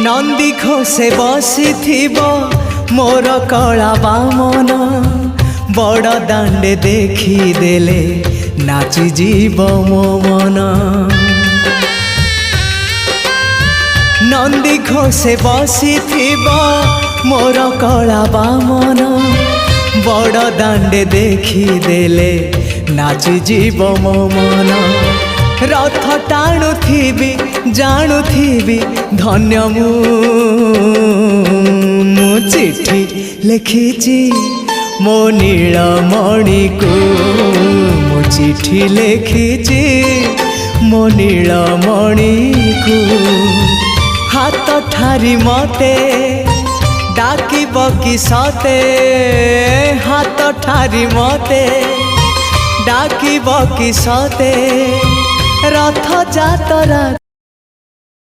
नंदी घोषे बसी मोर कला बामन बड़ दांडे देखी देले नाची जीव मो मन। नंदी घोषे बसी मोर कला बामन बड़ दांडे देखी देले नाची जीव मो मन। रथ टाणुथिबी जाणुथिबी धन्य मु चिट्ठी लिखिची मो नीलमणि को मु चिट्ठी लिखिची मो नीलमणि को। हाथ ठारी मते डाकिब कि सते हाथ ठारी मते डाकिब कि सते रथ जातरा।